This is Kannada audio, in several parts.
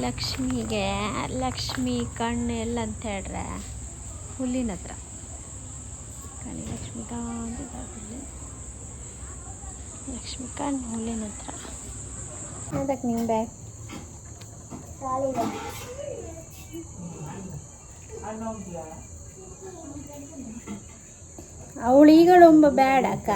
ಲಕ್ಷ್ಮಿಗೆ ಲಕ್ಷ್ಮಿ ಕಣ್ಣು ಎಲ್ಲ ಅಂತ ಹೇಳ್ರೆ ಹುಲ್ಲಿನ ಹತ್ರ ಕಣಿ ಲಕ್ಷ್ಮಿ ಗಾಂಧಿಗಾಗಲಿ ಲಕ್ಷ್ಮಿ ಕಣ್ಣು ಹುಲ್ಲಿನ ಹತ್ರ ಅದಕ್ಕೆ ನಿಮ್ಮ ಬ್ಯಾಗ್ ಅವಳು ಈಗಳೊಂಬ ಬೇಡ ಅಕ್ಕ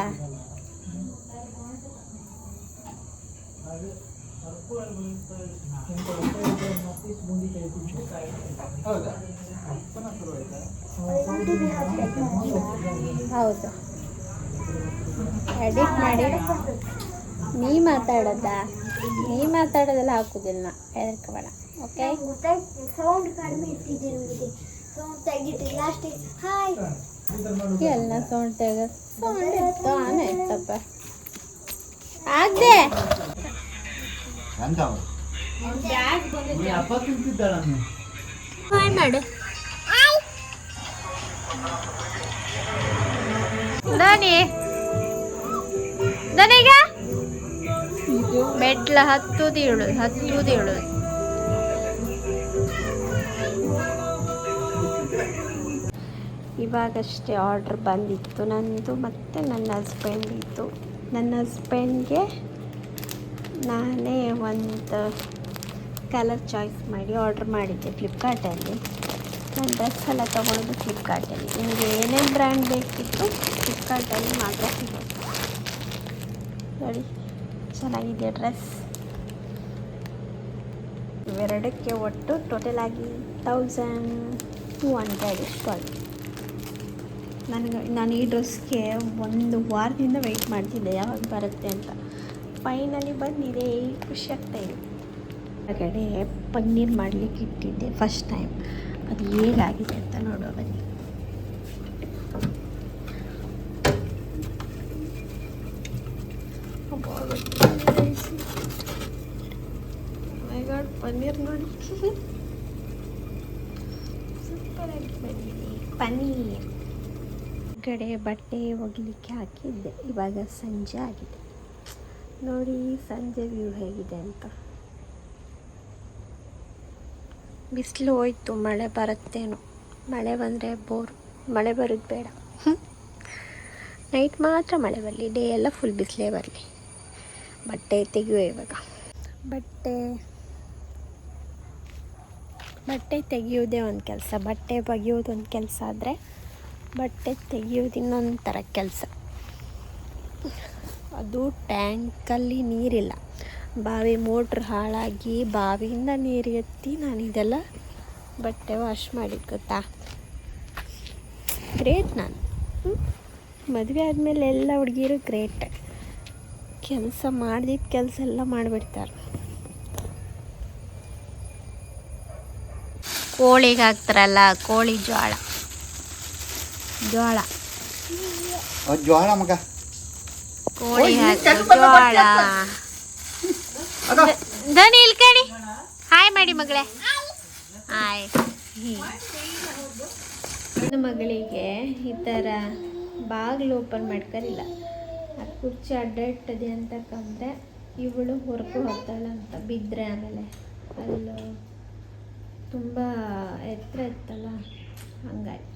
ಹೌದು ಎಡಿಟ್ ಮಾಡಿ ನೀ ಮಾತಾಡೋದೆಲ್ಲ ಹಾಕುದಿಲ್ಲ ಹೆದರ್ಕೋಬೇಡ ಓಕೆ ಸೌಂಡ್ ಕಡಿಮೆ ಇಟ್ಟಿದ್ದೀನಿ ಎಲ್ಲ ಸೌಂಡ್ ತೆಗ ಸೌಂಡ್ ಇತ್ತು ಆನೆ ಇತ್ತಪ್ಪ ಆಗ್ದೆ ಹಾಯ್ ಮಾಡು ದನಿಗ ಮೆಟ್ಲ ಹತ್ತುದು ಇವಾಗಷ್ಟೇ ಆರ್ಡ್ರ್ ಬಂದಿತ್ತು ನಂದು ಮತ್ತು ನನ್ನ ಹಸ್ಬೆಂಡಿತ್ತು. ನನ್ನ ಹಸ್ಬೆಂಡ್ಗೆ ನಾನೇ ಒಂದು ಕಲರ್ ಚಾಯ್ಸ್ ಮಾಡಿ ಆರ್ಡ್ರ್ ಮಾಡಿದ್ದೆ ಫ್ಲಿಪ್ಕಾರ್ಟಲ್ಲಿ. ನಾನು ಡ್ರೆಸ್ ಎಲ್ಲ ತೊಗೊಳೋದು ಫ್ಲಿಪ್ಕಾರ್ಟಲ್ಲಿ. ನಿಮಗೆ ಏನೇನು ಬ್ರ್ಯಾಂಡ್ ಬೇಕಿತ್ತು ಫ್ಲಿಪ್ಕಾರ್ಟಲ್ಲಿ ಮಾತ್ರ ಸಿಗೋದು. ನೋಡಿ ಚೆನ್ನಾಗಿದೆ ಡ್ರೆಸ್. ಇವೆರಡಕ್ಕೆ ಒಟ್ಟು ಟೋಟಲ್ ಆಗಿ 1200 ಇಷ್ಟು ಆಯಿತು. ನಾನು ಈ ಡ್ರೆಸ್ಗೆ 1 ವಾರದಿಂದ ವೆಯ್ಟ್ ಮಾಡ್ತಿದ್ದೆ ಯಾವಾಗ ಬರುತ್ತೆ ಅಂತ. ಫೈನಲಿ ಬಂದಿದೆ, ಖುಷಿ ಆಗ್ತಾಯಿದೆ. ಹೊರಗಡೆ ಪನ್ನೀರ್ ಮಾಡಲಿಕ್ಕೆ ಇಟ್ಟಿದ್ದೆ ಫಸ್ಟ್ ಟೈಮ್. ಅದು ಹೇಗಾಗಿದೆ ಅಂತ ನೋಡುವ ಬನ್ನಿ. ಪನ್ನೀರ್ ನೋಡಿ ಸೂಪರಾಗಿ ಬಂದಿದೆ ಪನ್ನೀರ್. ಕಡೆ ಬಟ್ಟೆ ಒಗಿಲಿಕ್ಕೆ ಹಾಕಿದ್ದೆ. ಇವಾಗ ಸಂಜೆ ಆಗಿದೆ. ನೋಡಿ ಸಂಜೆ ವ್ಯೂ ಹೇಗಿದೆ ಅಂತ. ಬಿಸಿಲು ಹೋಯ್ತು, ಮಳೆ ಬರುತ್ತೇನೋ. ಮಳೆ ಬಂದರೆ ಬೋರು. ಮಳೆ ಬರೋದು ಬೇಡ. ನೈಟ್ ಮಾತ್ರ ಮಳೆ ಬರಲಿ, ಡೇ ಎಲ್ಲ ಫುಲ್ ಬಿಸಿಲೇ ಬರಲಿ. ಬಟ್ಟೆ ತೆಗೆಯುವ ಇವಾಗ. ಬಟ್ಟೆ ತೆಗೆಯೋದೇ ಒಂದು ಕೆಲಸ, ಬಟ್ಟೆ ಬಗೆಯೋದು ಒಂದು ಕೆಲಸ ಆದರೆ ಬಟ್ಟೆ ತೆಗೆಯೋದು ಇನ್ನೊಂದು ಥರ ಕೆಲಸ. ಅದು ಟ್ಯಾಂಕಲ್ಲಿ ನೀರಿಲ್ಲ, ಬಾವಿ ಮೋಟ್ರ್ ಹಾಳಾಗಿ ಬಾವಿಯಿಂದ ನೀರು ಎತ್ತಿ ನಾನು ಇದೆಲ್ಲ ಬಟ್ಟೆ ವಾಶ್ ಮಾಡಿದ್ದು ಗೊತ್ತಾ. ಗ್ರೇಟ್ ನಾನು. ಮದುವೆ ಆದಮೇಲೆ ಎಲ್ಲ ಹುಡುಗಿರು ಗ್ರೇಟ್. ಕೆಲಸ ಮಾಡಿದ ಕೆಲಸ ಎಲ್ಲ ಮಾಡಿಬಿಡ್ತಾರೆ. ಕೋಳಿಗೆ ಹಾಕ್ತಾರಲ್ಲ, ಕೋಳಿ ಜ್ವಾಳ ಮಗ ಕೋಳಿ ಜ್ವಾಳ. ಧನಿ ಇಲ್ಕಣಿ, ಹಾಯ್ ಮಾಡಿ ಮಗಳೇ. ಹಾಯ್. ನನ್ನ ಮಗಳಿಗೆ ಈ ಥರ ಬಾಗಿಲು ಓಪನ್ ಮಾಡ್ಕರಿಲ್ಲ. ಆ ಕುರ್ಚಿ ಅಡ್ಡಾಡ್ತದೆ ಅಂತಕ್ಕಂದ್ರೆ ಇವಳು ಹೊರಗೆ ಹೋಗ್ತಾಳಂತ. ಬಿದ್ದರೆ ಆಮೇಲೆ ಅಲ್ಲೂ ತುಂಬ ಎತ್ತರ ಇತ್ತಲ್ಲ, ಹಂಗಾಗಿ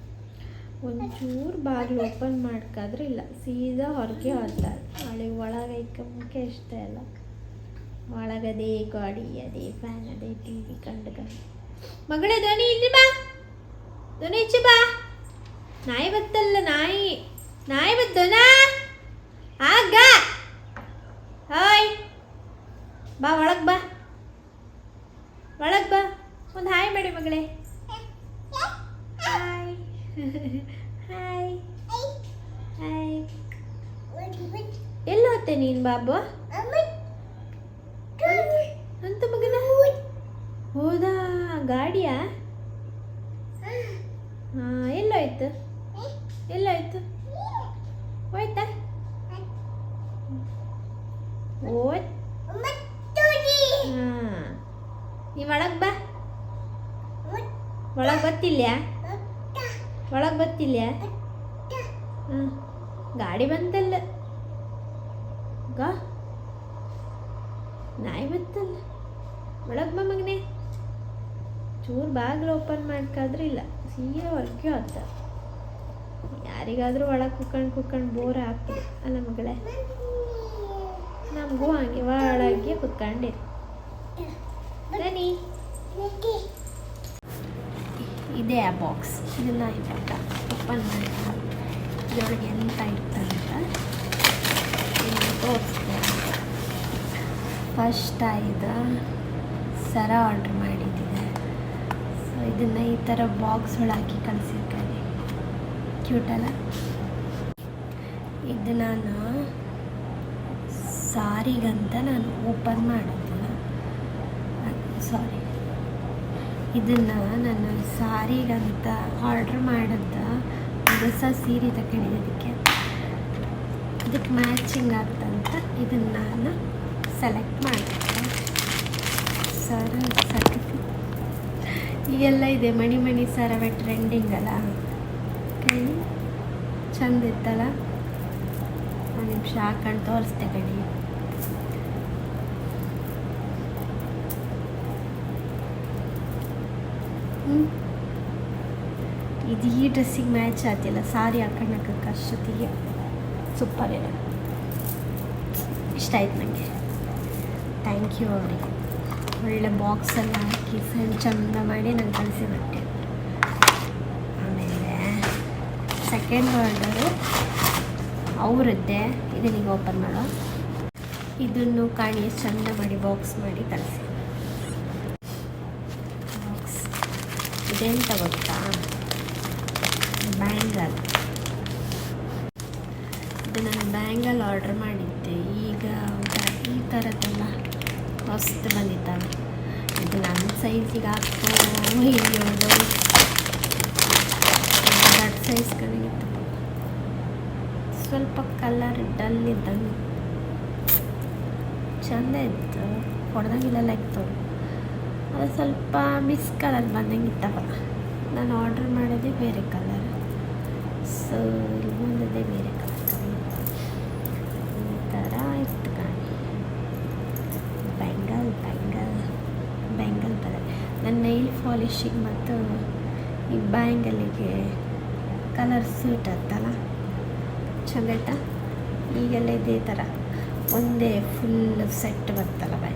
ಒಂಚೂರು ಬಾಗಿಲು ಓಪನ್ ಮಾಡ್ಕಾದ್ರೆ ಇಲ್ಲ, ಸೀದಾ ಹೊರಗೆ ಹೋಗ್ತಾಳೆ. ಅವಳಿಗೆ ಒಳಗೆ ಇಕ್ಕಕ್ಕೆ ಇಷ್ಟ ಇಲ್ಲ. ಒಳಗದೇ ಗಾಡಿ, ಅದೇ ಫ್ಯಾನ್, ಅದೇ ಟಿ ವಿ ಕಂಡು ಮಗಳೇ ಧ್ವನಿ ಇಲ್ಲಿ ಬಾ, ಧ್ವನಿ ಈಚೆ ಬಾ. ನಾಯಿ ಬತ್ತಲ್ಲ, ನಾಯಿ ಬತ್ತನ ಆಗ. ಹಾಯ್ ಬಾ, ಒಳಗೆ ಬಾ, ಒಂದು ಹಾಯ್ ಮಾಡಿ ಮಗಳೇ. Hi hi hi. ಎಲ್ಲ ಹೋಗ್ತೆ ನೀನು ಬಾಬು ಅಂತ ಮಗನ? ಹೌದಾ, ಗಾಡಿಯಾ? ಹಾಂ, ಎಲ್ಲೋಯ್ತು ಹೋಯ್ತಾ? ಓಯ್ ಹಾಂ, ನೀವು ಒಳಗೆ ಬಾ. ಒಳಗೆ ಬತ್ತಿಲ್ಲ? ಹ್ಞೂ, ಗಾಡಿ ಬಂತಲ್ಲ. ನಾಯಿ ಬತ್ತಲ್ಲ ಒಳಗೆ ಬಾ ಮಗನೇ. ಚೂರು ಬಾಗಿಲು ಓಪನ್ ಮಾಡ್ಕಾದ್ರೆ ಇಲ್ಲ, ಸೀರೆ ಹೊರಗೆ ಹೊತ್ತ. ಯಾರಿಗಾದರೂ ಒಳಗೆ ಕುತ್ಕೊಂಡು ಬೋರ್ ಆಗ್ತದೆ ಅಲ್ಲ ಮಗಳೇ. ನಮಗೂ ಹಾಗೆ ಒಳಗೆ ಕುತ್ಕೊಂಡೆ ಬನ್ನಿ. ಇದೇ ಆ ಬಾಕ್ಸ್, ಇದನ್ನು ಇವಾಗ ಓಪನ್ ಮಾಡಿ ಇದರೊಳಗೆ ಎಂತ ಇರ್ತಂತ ತೋರಿಸ್ದೆ. ಫಸ್ಟ್ ಇದು ಸರ ಆರ್ಡ್ರ್ ಮಾಡಿದ್ದಿದೆ. ಸೊ ಇದನ್ನು ಈ ಥರ ಬಾಕ್ಸ್ ಒಳಗೆ ಕಳಿಸಿರ್ತಾರೆ, ಕ್ಯೂಟಲ್ಲ. ಇದು ನಾನು ಸಾರಿಗಂತ ನಾನು ಓಪನ್ ಮಾಡಿದ್ದು, ಸಾರಿ, ಇದನ್ನು ನಾನು ಸಾರಿಗಂತ ಆರ್ಡ್ರ್ ಮಾಡಿದ್ದು. ಹೊಸ ಸೀರೆ ತಗೊಂಡಿದ್ದಕ್ಕೆ ಅದಕ್ಕೆ ಮ್ಯಾಚಿಂಗ್ ಆಗ್ತಂತ ಇದನ್ನು ನಾನು ಸೆಲೆಕ್ಟ್ ಮಾಡಿದ್ದೆ. ಸರ ಈಗೆಲ್ಲ ಇದೆ, ಮಣಿ ಸರವೇ ಟ್ರೆಂಡಿಂಗ್ ಅಲ್ಲ. ಕೈ ಚಂದ ಇತ್ತಲ್ಲ. ಒಂದು ನಿಮಿಷ ಹಾಕೊಂಡು ತೋರಿಸ್ದೆ ಕಣಿ. ಇದು ಈ ಡ್ರೆಸ್ಸಿಗೆ ಮ್ಯಾಚ್ ಆಗ್ತಿಲ್ಲ, ಸಾರಿ ಹಾಕೊಂಡಕ್ಕೆ ಅಷ್ಟೊತ್ತಿಗೆ ಸೂಪರ್ ಇದೆ. ಇಷ್ಟ ಆಯ್ತು ನನಗೆ. ಥ್ಯಾಂಕ್ ಯು ಅವರಿಗೆ. ಒಳ್ಳೆ ಬಾಕ್ಸೆಲ್ಲ ಹಾಕಿ ಚಂದ ಮಾಡಿ ನಂಗೆ ಕಳಿಸಿಬಿಟ್ಟೆ. ಆಮೇಲೆ ಸೆಕೆಂಡ್ ಆರ್ಡರು ಅವರದ್ದೇ. ಇದನ್ನೀಗ ಓಪನ್ ಮಾಡೋ. ಇದನ್ನು ಕಾಣಿ ಚಂದ ಮಾಡಿ ಬಾಕ್ಸ್ ಮಾಡಿ ಕಳಿಸಿ. ಬಾಕ್ಸ್ ಇದೆಂತ ಗೊತ್ತಾ, ಬ್ಯಾಂಗಲ್. ಇದು ನಾನು ಬ್ಯಾಂಗಲ್ ಆರ್ಡ್ರ್ ಮಾಡಿದ್ದೆ. ಈಗ ಈ ಥರದ್ದೆಲ್ಲ ಮಸ್ತ್ ಬಂದಿದ್ದಾವೆ. ಇದು ನನ್ನ ಸೈಜಿಗೆ ಹಾಕೋ ಹಿಡಿಯೋದು ದೊಡ್ಡ ಸೈಜ್ಗಳಿಗಿತ್ತು. ಸ್ವಲ್ಪ ಕಲರ್ ಡಲ್ ಇದ್ದಂಗೆ ಚೆಂದ ಇತ್ತು, ಹೊಡೆದಂಗಿಲ್ಲ ಇತ್ತು. ಅದು ಸ್ವಲ್ಪ ಮಿಸ್ ಕಲರ್ ಬಂದಂಗೆ ಇತ್ತವ. ನಾನು ಆರ್ಡ್ರ್ ಮಾಡೋದೇ ಬೇರೆ ಕಲರ್, ಸೊ ಇಲ್ಲಿ ಬಂದದೇ ಬೇರೆ ಕಲರ್. ಈ ಥರ ಇತ್ತು ಕಾಣಿ. ಬ್ಯಾಂಗಲ್ ಬರ ನನ್ನ ನೈಲ್ ಪಾಲಿಶಿಗೆ ಮತ್ತು ಈ ಬ್ಯಾಂಗಲಿಗೆ ಕಲರ್ ಸೂಟ್ ಆಗ್ತಲ್ಲ, ಚಂದ ಆಯ್ತಾ. ಈಗೆಲ್ಲ ಇದೇ ಥರ ಒಂದೇ ಫುಲ್ ಸೆಟ್ ಬರ್ತಲ್ಲ ಬ್ಯಾಂಗಲ್.